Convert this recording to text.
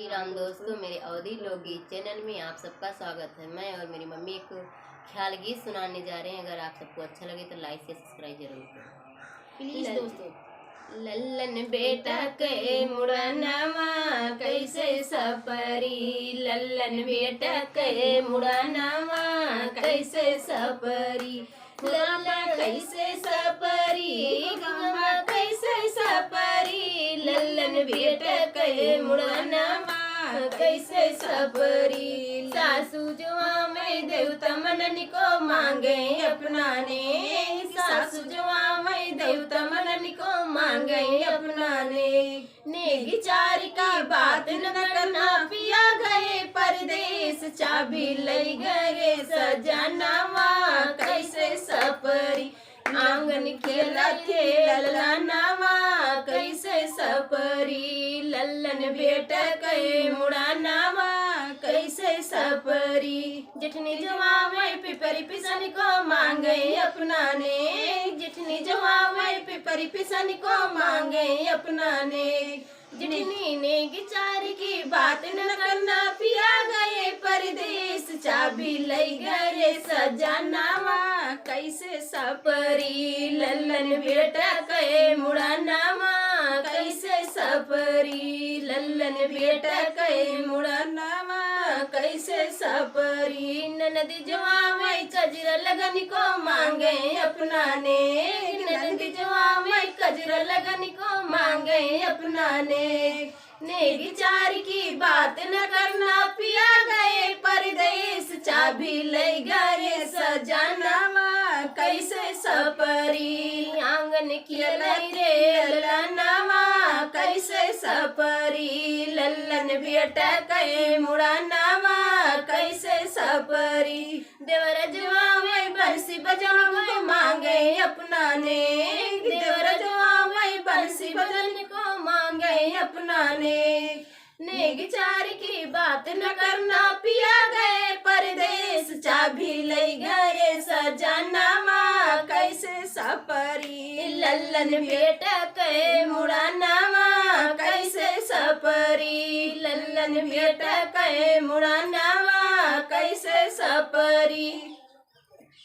श्री राम दोस्तों, मेरे अवधि लोकगीत चैनल में आप सबका स्वागत है। मैं और मेरी मम्मी एक ख्याल गीत सुनाने जा रहे हैं। अगर आप सबको अच्छा लगे तो लाइक से सब्सक्राइब जरूर करें प्लीज दोस्तों। लल्लन बेटा के मुड़नवा कैसे सपरी, लल्लन बेटा के मुड़नवा कैसे सपरी, लल्लन कैसे सपरी, गंगा कैसे सपरी, लल्लन बेटा के मुड़नवा कैसे सपरी। सासू जुआ में देवता मनन को मांगे अपनाने, सासू जुआ में देवता मनन को मांगे अपनाने। नेगी चारी की बात न करना, पिया गए परदेश, चाबी ले गए सजनवा कैसे सपरी, आंगन खेला खेला नवा कैसे सपरी, लल्लन बेटा के मुड़नवा कैसे सपरी। जिठनी जवाई पिपरी पिसन को मांगे अपनाने, जिठनी जवाई पिपरी पिसन को मांगे अपनाने। जिठनी ने गिचारी की बात न करना, पिया गए परदेश, चाबी ले गए सजनवा कैसे सपरी, लल्लन बेटा के मुड़नवा कैसे सपरी, लल्लन बेटा के मुड़नवा कैसे सपरी। ननदी जवाई कजरा लगन को मांगे अपनाने, ननदी जवाई कजरा लगन को मांगे अपनाने। नेगी चार की बात न करना, पिया गए परदेश, चाबी ले गए सजनवा कैसे सपरी, आंगन खेला रे नवा कैसे सपरी, लल्लन बेटा के मुड़नवा कैसे सपरी। देवर जवाई बरसी बजावे मांगे अपनाने, देवर जवाई बरसी बजन को मांगे अपनाने। नेगी चार की बात न करना, पिया गए परदेश, चाबी ले गए सजनवा कैसे सपरी, लल्लन बेटा के मुड़नवा कैसे सपरी, लल्लन बेटा के मुड़नवा कैसे सपरी।